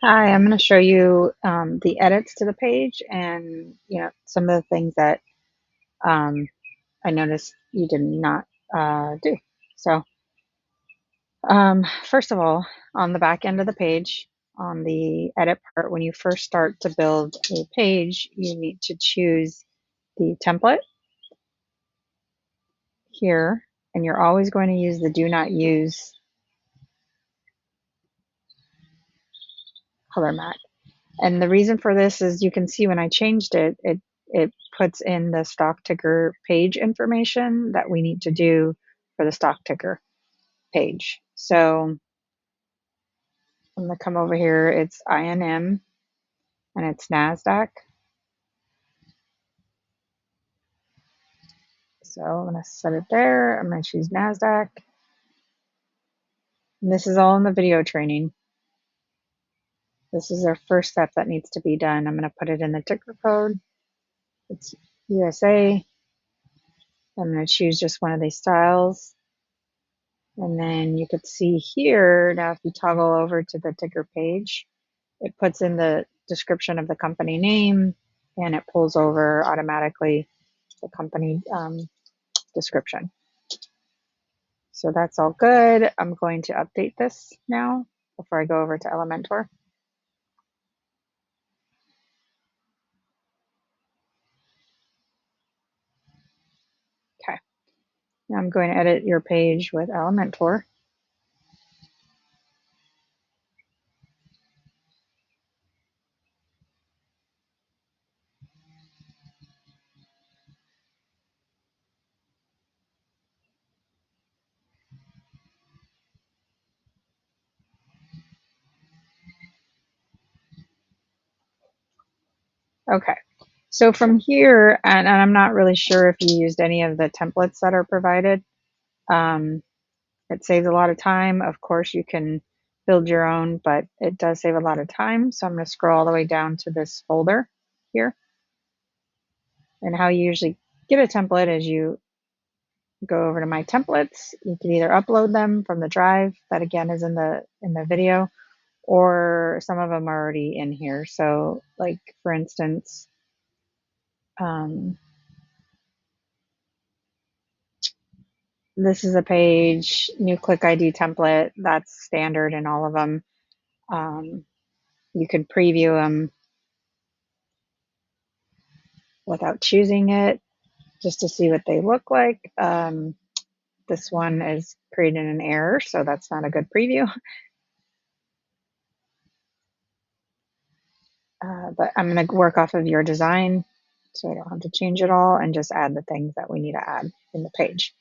Hi, I'm going to show you the edits to the page and some of the things that um, I noticed you did not do. So first of all, on the back end of the page, on the edit part, when you first start to build a page, you need to choose the template here, and you're always going to use the do not use color mat. And the reason for this is you can see when I changed it, it puts in the stock ticker page information that we need to do for the stock ticker page. So I'm going to come over here. It's INM and it's NASDAQ. So I'm going to set it there. I'm going to choose NASDAQ. And this is all in the video training. This is our first step that needs to be done. I'm going to put it in the ticker code. It's USA. I'm going to choose just one of these styles. And then you could see here, now if you toggle over to the ticker page, it puts in the description of the company name and it pulls over automatically the company description. So that's all good. I'm going to update this now before I go over to Elementor. Okay, now I'm going to edit your page with Elementor. Okay, so from here, and I'm not really sure if you used any of the templates that are provided. It saves a lot of time. Of course, you can build your own, but it does save a lot of time. So I'm going to scroll all the way down to this folder here. And how you usually get a template is you go over to my templates. You can either upload them from the drive that again is in the video, or some of them are already in here. So like for instance, this is a page, new click ID template. That's standard in all of them. You can preview them without choosing it just to see what they look like. This one is creating an error, so that's not a good preview. But I'm going to work off of your design so I don't have to change it all and just add the things that we need to add in the page.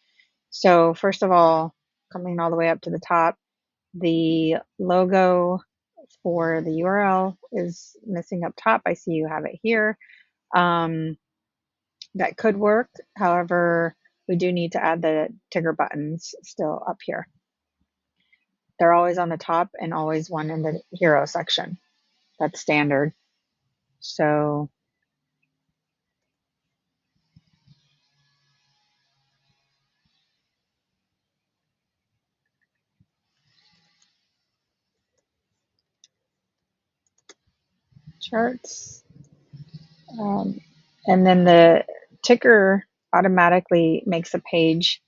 So first of all, coming all the way up to the top, the logo for the URL is missing up top. I see you have it here. That could work. However, we do need to add the ticker buttons still up here. They're always on the top and always one in the hero section. That's standard. So charts. And then the ticker automatically makes a page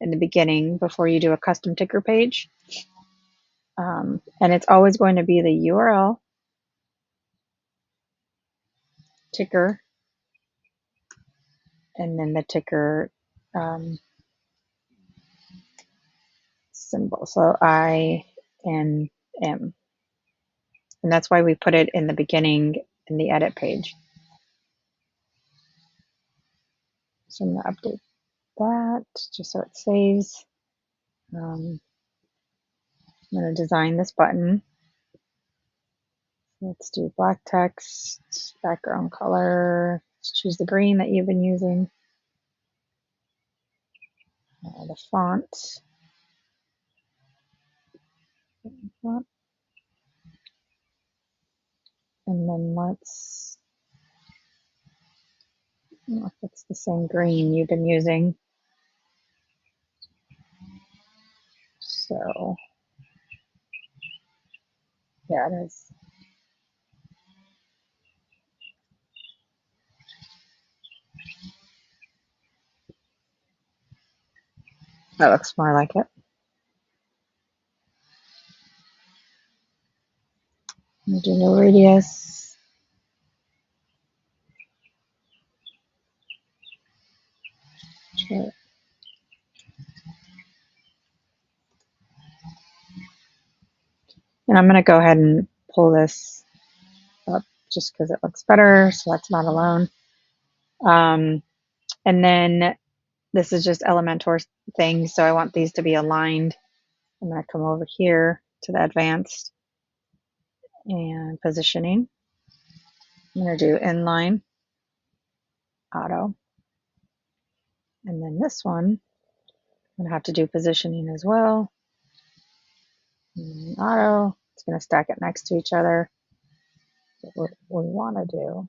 in the beginning before you do a custom ticker page. And it's always going to be the URL, ticker, and then the ticker symbol. So INM. And that's why we put it in the beginning in the edit page. So I'm going to update that just so it saves. I'm going to design this button. Let's do black text, background color. Let's choose the green that you've been using. The font. And then let's, I don't know if it's the same green you've been using. So, yeah, it is. That looks more like it. I'm gonna do no radius. Sure. And I'm gonna go ahead and pull this up just because it looks better, so that's not alone. And then this is just Elementor things, so I want these to be aligned. I'm going to come over here to the advanced and positioning. I'm going to do inline, auto, and then this one, I'm going to have to do positioning as well. And auto, it's going to stack it next to each other. What we want to do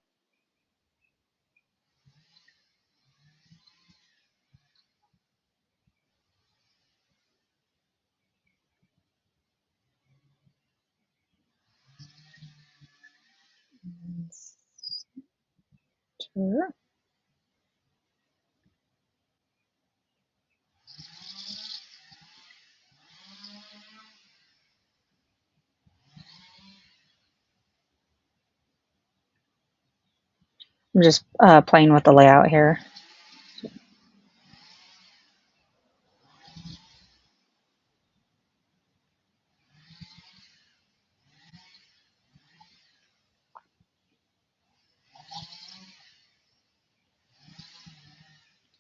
is center. I'm just playing with the layout here.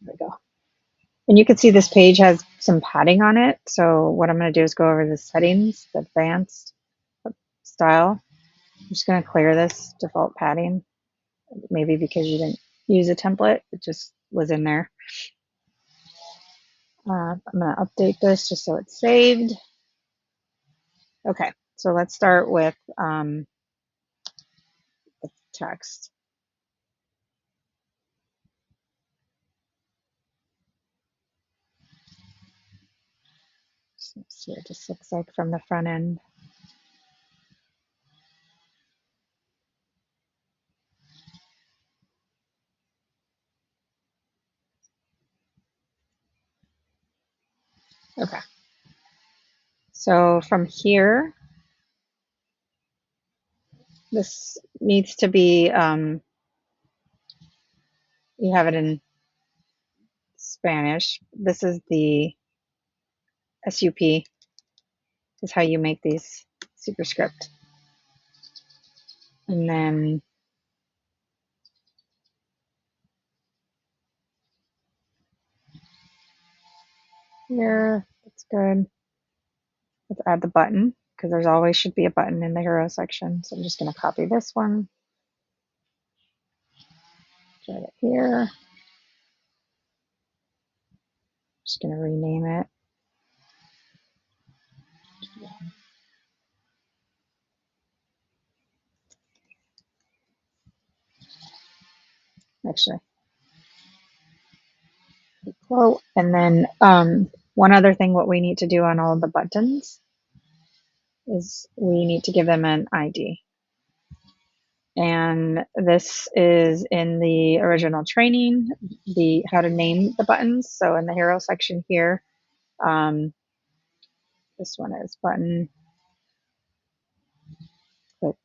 There we go. And you can see this page has some padding on it. So what I'm going to do is go over the settings, the advanced style. I'm just going to clear this default padding, maybe because you didn't use a template, it just was in there. I'm going to update this just so it's saved. Okay, so let's start with the text. So let's see what it just looks like from the front end. Okay, so from here, this needs to be, you have it in Spanish. This is the SUP, is how you make these superscript. And then here, that's good. Let's add the button because there's always should be a button in the hero section. So I'm just going to copy this one, put it here. Just going to rename it. Actually, quote. And then one other thing, what we need to do on all the buttons is we need to give them an ID. And this is in the original training, the how to name the buttons. So in the hero section here, this one is button, click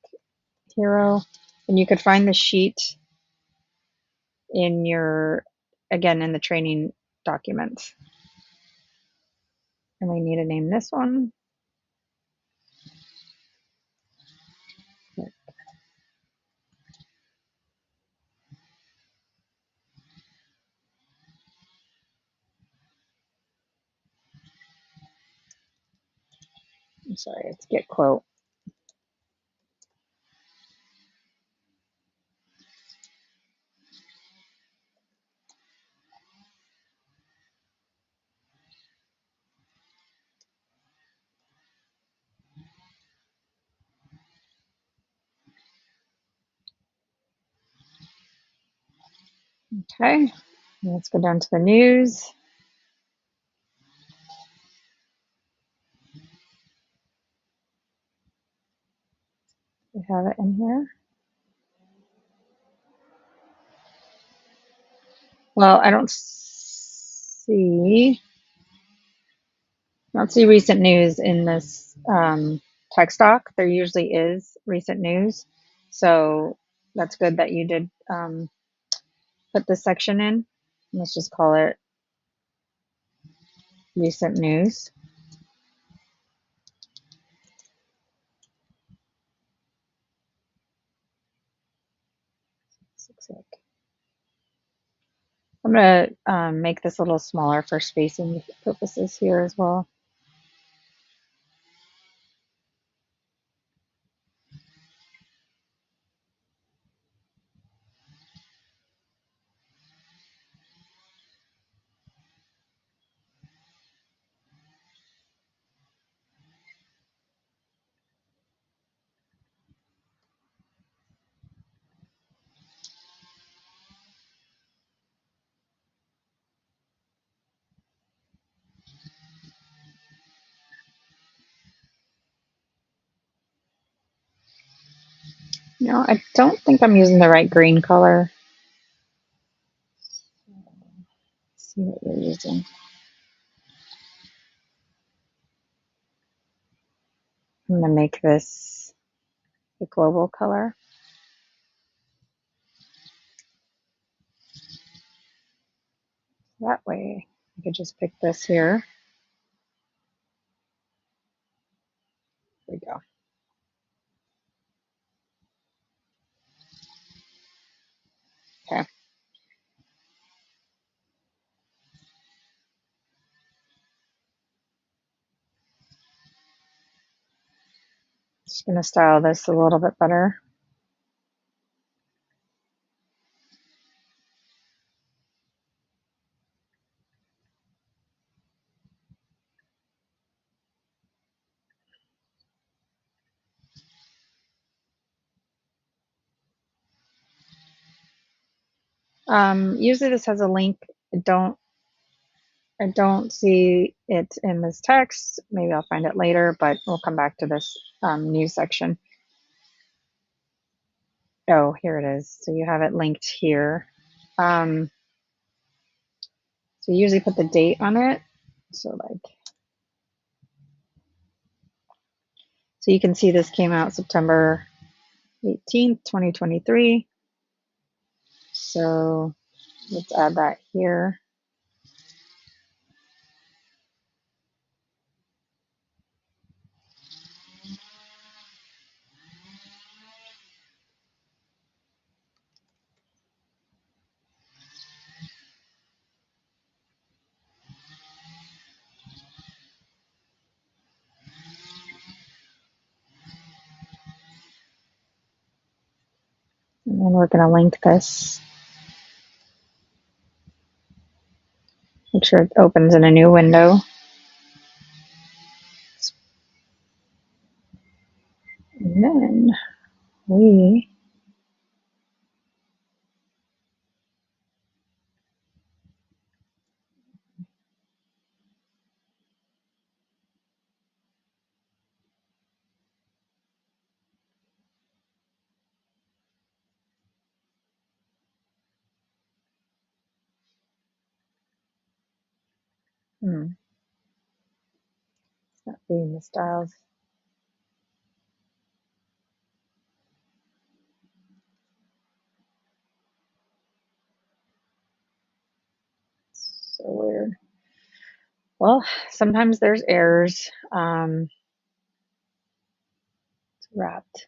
hero. And you could find the sheet in your, again, in the training documents. And we need to name this one. I'm sorry, it's get quote. Okay, let's go down to the news. We have it in here. Well, I don't see I don't see recent news in this text doc. There usually is recent news. So that's good that you did put this section in. Let's just call it recent news. Looks like. I'm going to make this a little smaller for spacing purposes here as well. No, I don't think I'm using the right green color. Let's see what you're using. I'm going to make this the global color. That way I could just pick this here. There we go. Okay. Just going to style this a little bit better. Usually this has a link. I don't see it in this text. Maybe I'll find it later, but we'll come back to this news section. Oh, here it is. So you have it linked here. So you usually put the date on it. So you can see this came out September 18th, 2023. So let's add that here. And then we're going to link this. Make sure it opens in a new window. And then we it's not being the styles. So weird. Well, sometimes there's errors. It's wrapped.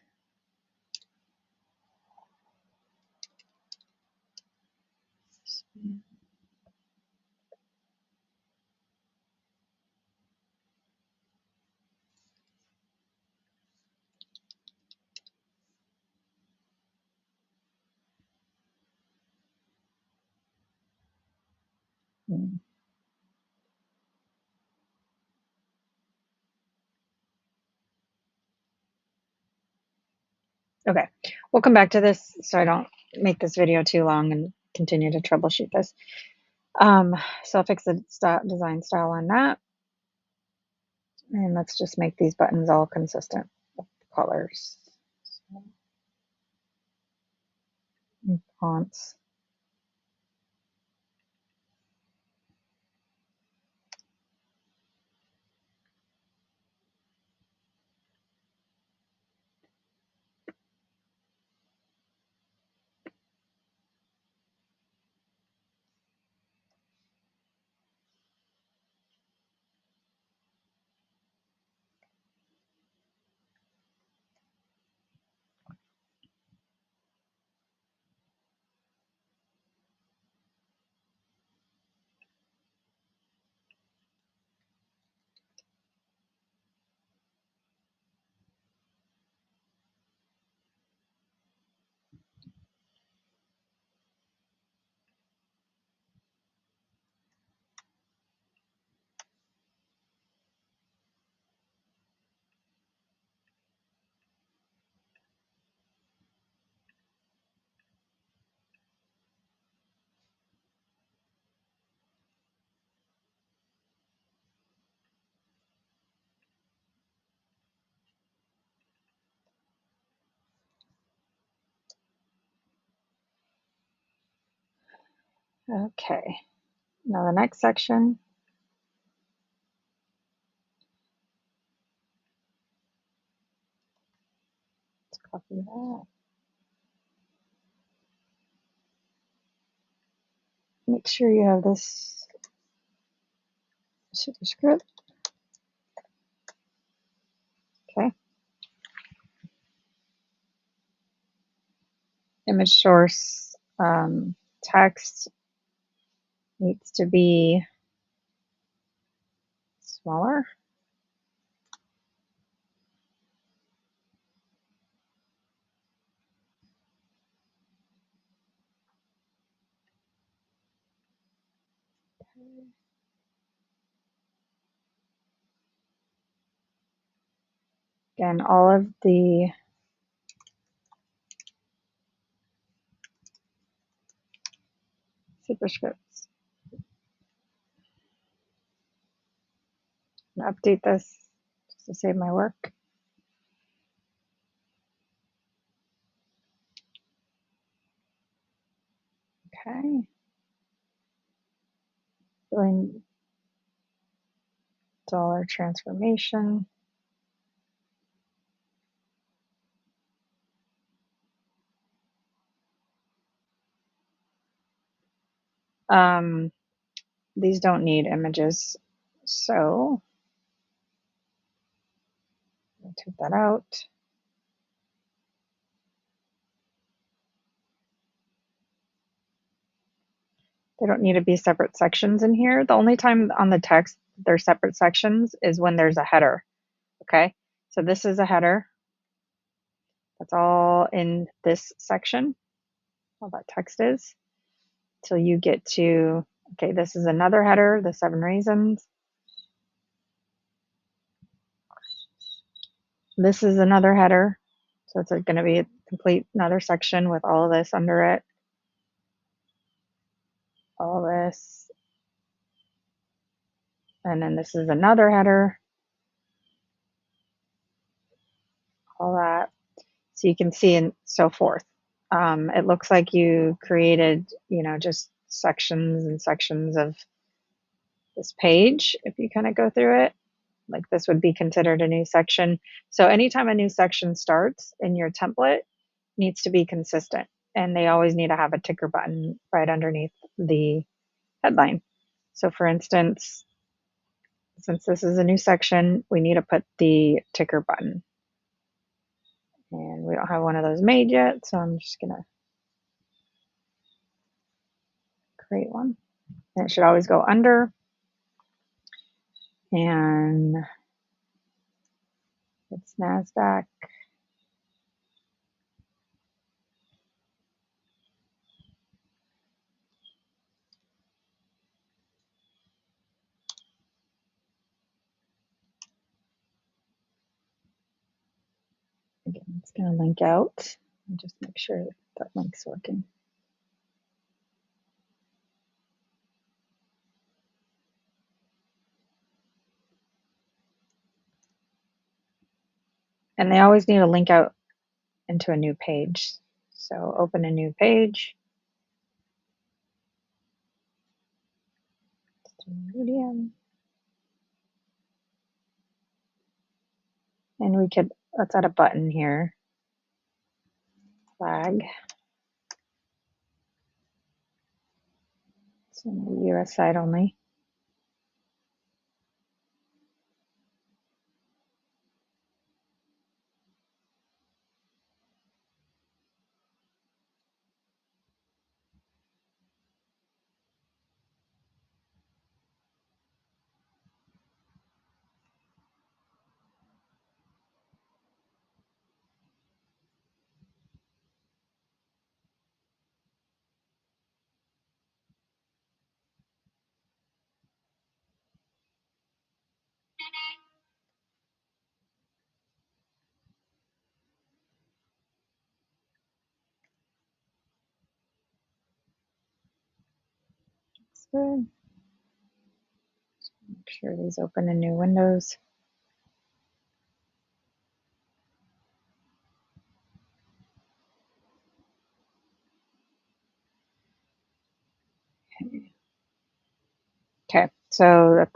Okay, we'll come back to this so I don't make this video too long and continue to troubleshoot this. So I'll fix the design style on that. And let's just make these buttons all consistent with the colors. And fonts. Okay, now the next section. Let's copy that. Make sure you have this superscript. Okay. Image source text needs to be smaller. Again, all of the superscripts. I'm gonna update this just to save my work. Okay. Billion dollar transformation. These don't need images, so I'll take that out. They don't need to be separate sections in here. The only time on the text they're separate sections is when there's a header. Okay, so this is a header. That's all in this section, all that text is, till you get to, okay, this is another header, the 7 reasons. This is another header, so it's going to be a complete another section with all of this under it, all this, and then this is another header, all that, so you can see and so forth. It looks like you created, just sections and sections of this page. If you kind of go through it, like this would be considered a new section. So anytime a new section starts in your template, it needs to be consistent, and they always need to have a ticker button right underneath the headline. So for instance, since this is a new section, we need to put the ticker button. And we don't have one of those made yet, so I'm just gonna create one. And it should always go under. And it's NASDAQ. Again, it's gonna link out. And just make sure that link's working. And they always need to link out into a new page. So open a new page. Medium. And we could, let's add a button here. Flag. It's on the US side only. That's good. Make sure these open in new windows. Okay, so that's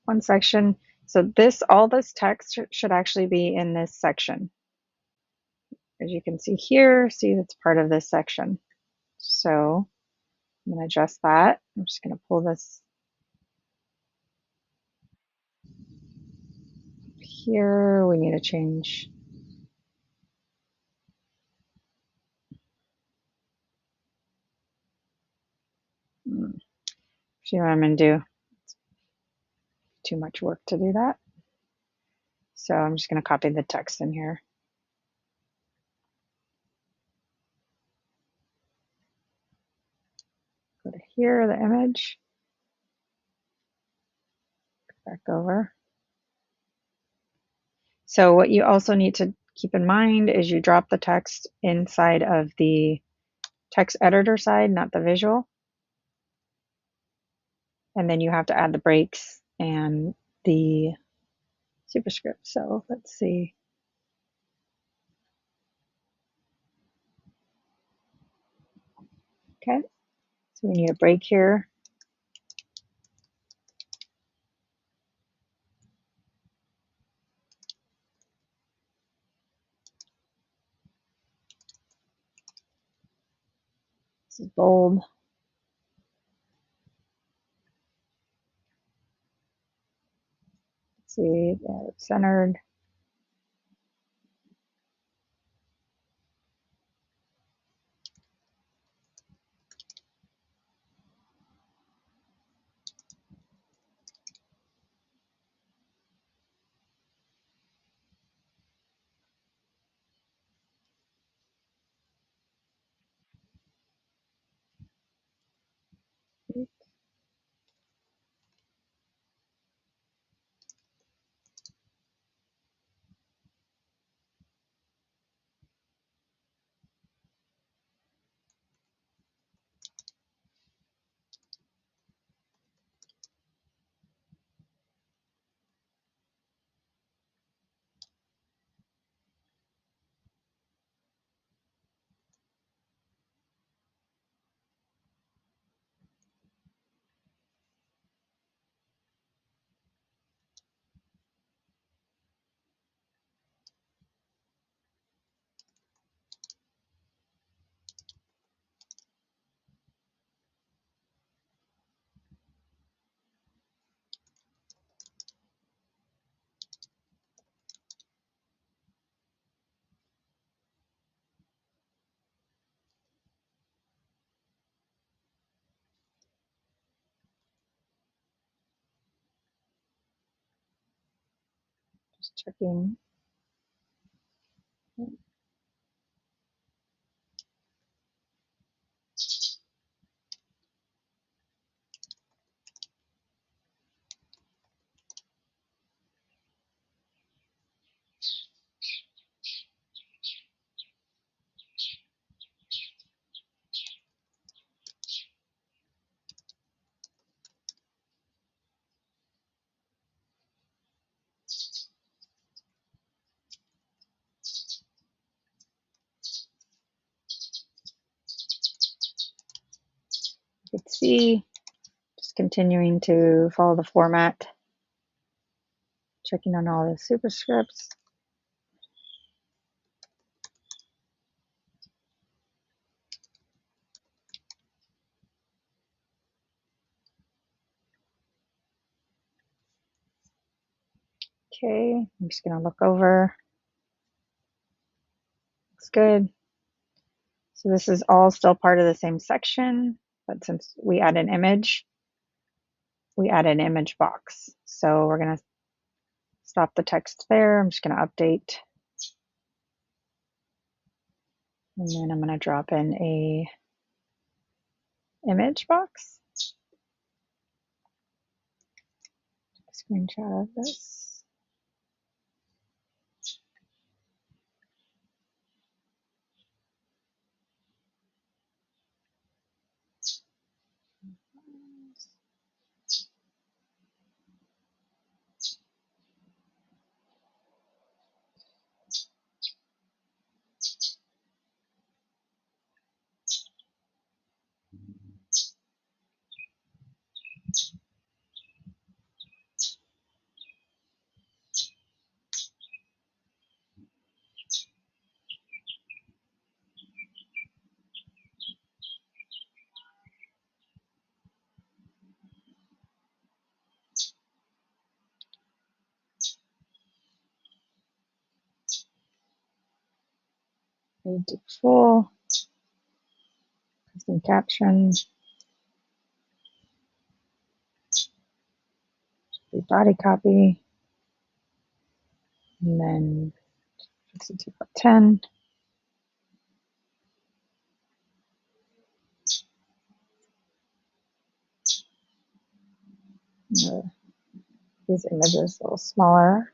one section. So all this text should actually be in this section. As you can see here, see it's part of this section. So I'm going to adjust that. I'm just going to pull this here. We need to change. See what I'm going to do. Too much work to do that. So I'm just going to copy the text in here. Go to here, the image. Back over. So what you also need to keep in mind is you drop the text inside of the text editor side, not the visual. And then you have to add the breaks and the superscript. So let's see. Okay, so we need a break here. This is bold. Let's see, it's centered. Just checking. You can see, just continuing to follow the format, checking on all the superscripts. Okay, I'm just going to look over. Looks good. So this is all still part of the same section, but since we add an image, we add an image box. So we're going to stop the text there. I'm just going to update. And then I'm going to drop in a image box. Screenshot of this. Made to full. Custom caption. The body copy. And then 62.10. These images a little smaller.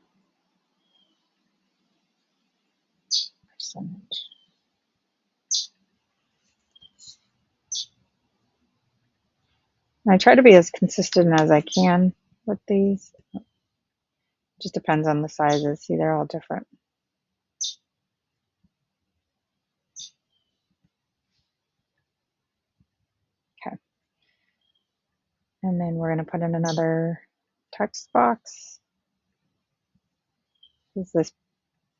Percentage. And I try to be as consistent as I can with these. Just depends on the sizes. See, they're all different. Okay. And then we're going to put in another text box. As this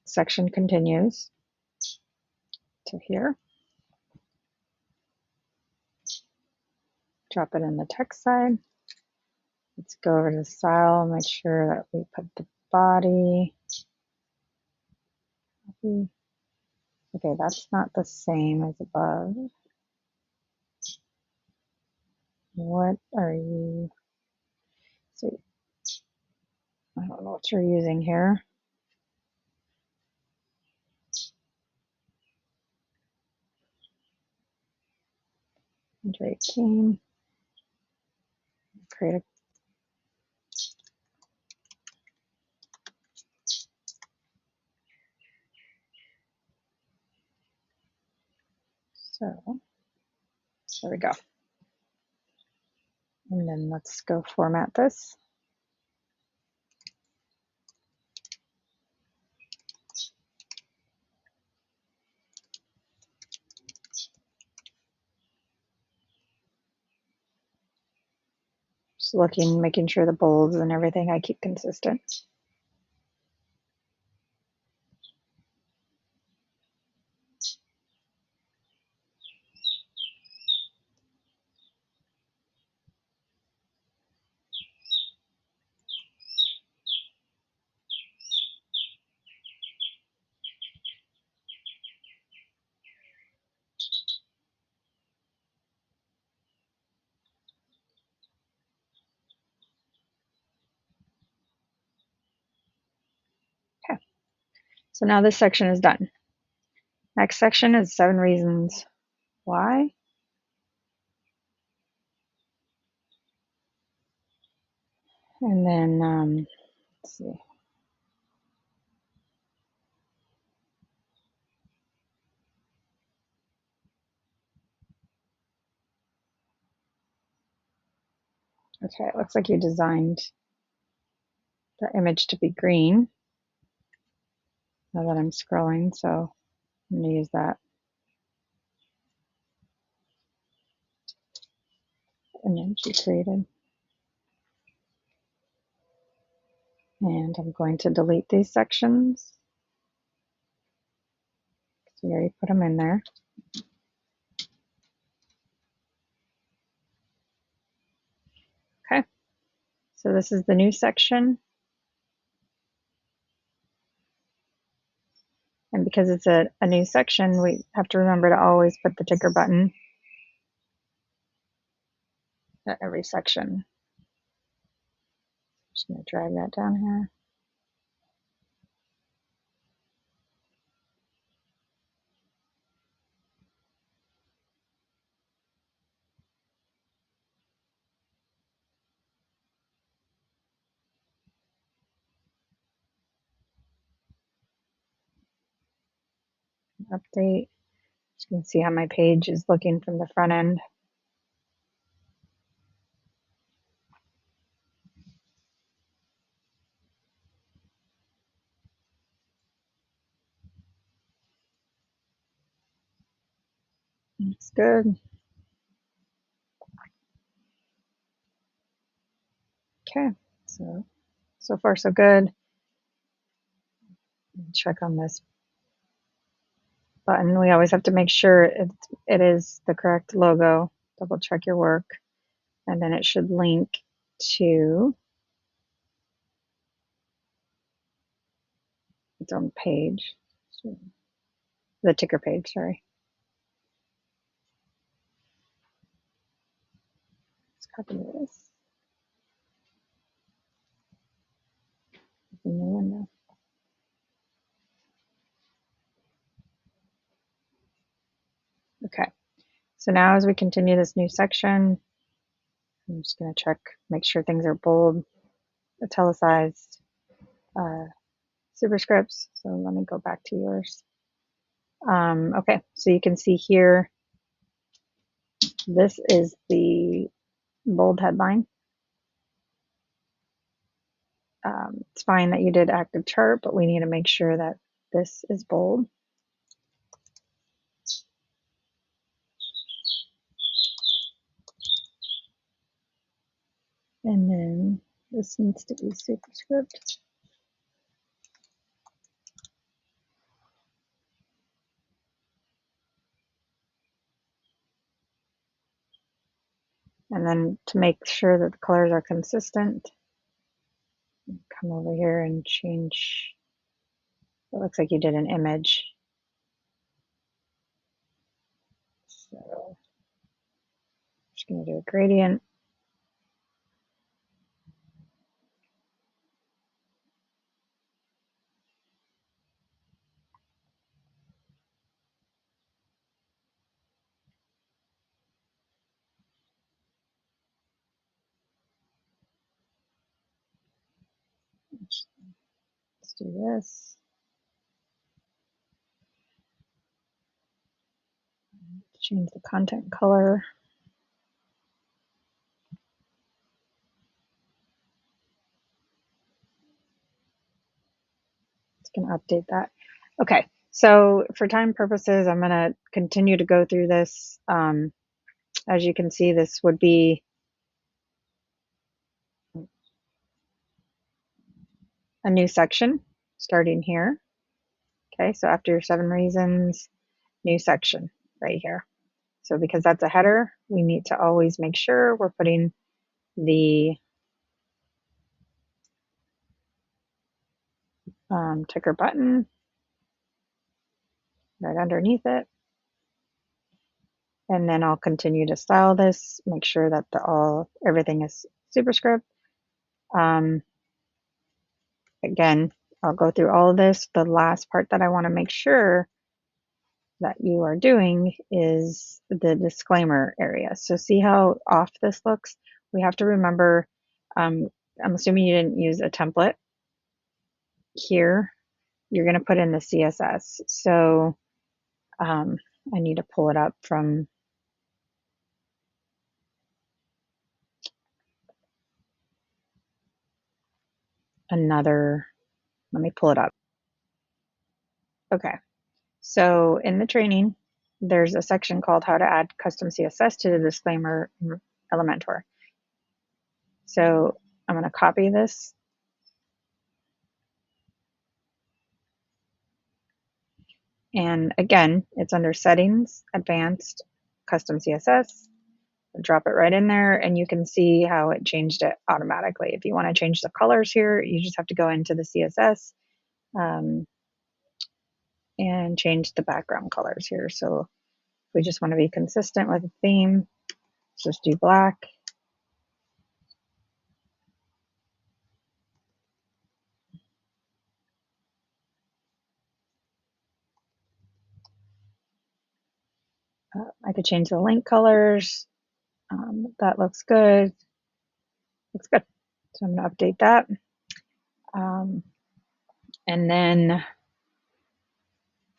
section continues to here. Drop it in the text side. Let's go over to the style and make sure that we put the body. Okay, that's not the same as above. What are you? So I don't know what you're using here. 118. Create a so there we go. And then let's go format this. Just looking, making sure the bolds and everything I keep consistent. Okay, so now this section is done. Next section is 7 reasons why. And then, let's see. Okay, it looks like you designed the image to be green. Now that I'm scrolling, so I'm going to use that image you created. And I'm going to delete these sections. So we already put them in there. Okay, so this is the new section. And because it's a new section, we have to remember to always put the ticker button at every section. Just going to drag that down here. Update. You can see how my page is looking from the front end. Looks good. Okay, so far so good. Check on this button. We always have to make sure it is the correct logo. Double check your work, and then it should link to its own page. So the ticker page, sorry. Let's copy this. In the window. Okay, so now as we continue this new section, I'm just going to check, make sure things are bold, italicized, superscripts. So let me go back to yours. Okay, so you can see here, this is the bold headline. It's fine that you did active chart, but we need to make sure that this is bold. And then this needs to be superscript. And then to make sure that the colors are consistent, come over here and change. It looks like you did an image. So I'm just going to do a gradient. Let's do this. Change the content color. It's going to update that. Okay, so for time purposes, I'm going to continue to go through this. As you can see, this would be a new section starting here. Okay, so after your 7 reasons, new section right here. So because that's a header, we need to always make sure we're putting the ticker button right underneath it. And then I'll continue to style this, make sure that everything is superscript. Again, I'll go through all of this. The last part that I want to make sure that you are doing is the disclaimer area. So see how off this looks? We have to remember, I'm assuming you didn't use a template here. You're going to put in the CSS. So I need to pull it up from another, let me pull it up. Okay, so in the training, there's a section called how to add custom CSS to the disclaimer in Elementor. So I'm going to copy this. And again, it's under settings, advanced, custom CSS. Drop it right in there and you can see how it changed it automatically. If you want to change the colors here, you just have to go into the CSS and change the background colors here. So if we just want to be consistent with the theme, let's just do black. I could change the link colors. That looks good. Looks good. So I'm going to update that. And then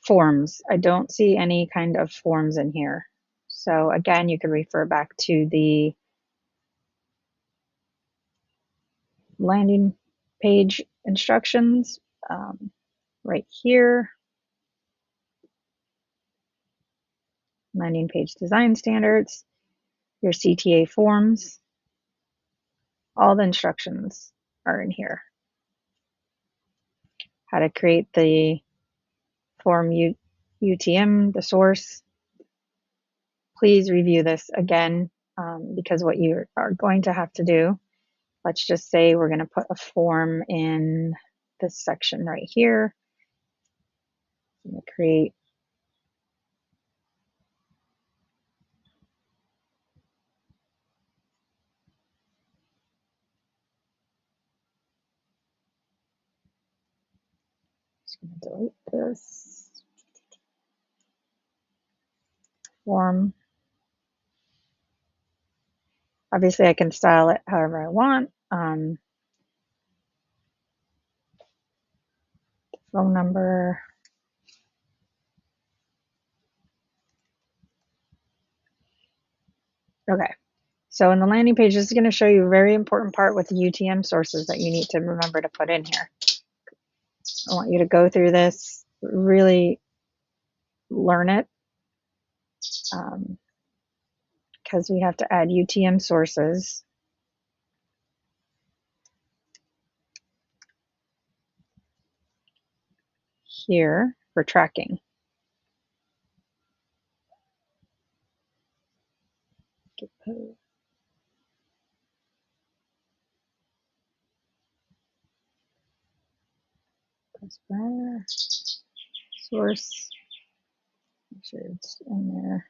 forms. I don't see any kind of forms in here. So again, you can refer back to the landing page instructions right here. Landing page design standards, your CTA forms, all the instructions are in here. How to create the form UTM, the source. Please review this again because what you are going to have to do, let's just say we're going to put a form in this section right here. I'm going to create this form. Obviously, I can style it however I want. Phone number. Okay, so in the landing page, this is going to show you a very important part with the UTM sources that you need to remember to put in here. I want you to go through this, really learn it, because we have to add UTM sources here for tracking. Source, make sure it's in there.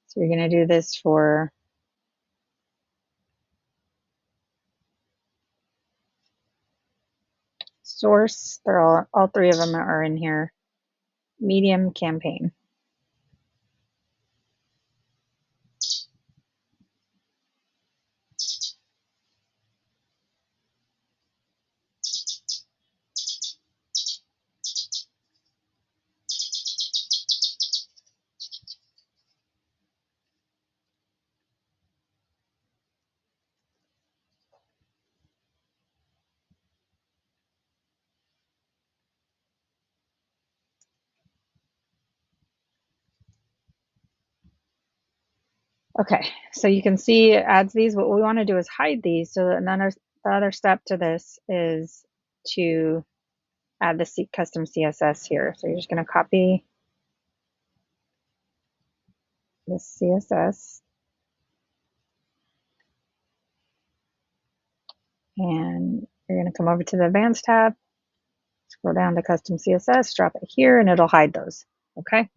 So you're going to do this for source. They're all three of them are in here. Medium campaign. Okay, so you can see it adds these. What we want to do is hide these, so that the other step to this is to add the custom CSS here. So you're just going to copy this CSS and you're going to come over to the advanced tab, scroll down to custom CSS, drop it here, and it'll hide those. Okay,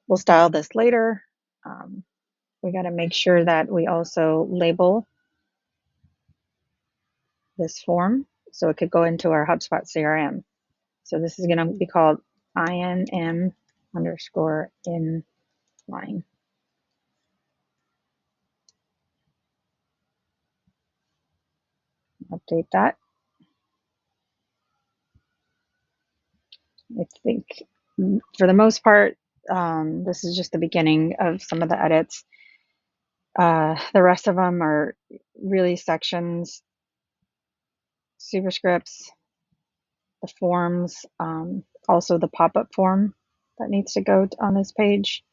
we'll style this later. We got to make sure that we also label this form so it could go into our HubSpot CRM. So this is going to be called INM underscore inline. Update that. I think for the most part, this is just the beginning of some of the edits. The rest of them are really sections, superscripts, the forms, also the pop-up form that needs to go on this page.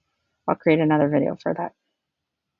I'll create another video for that.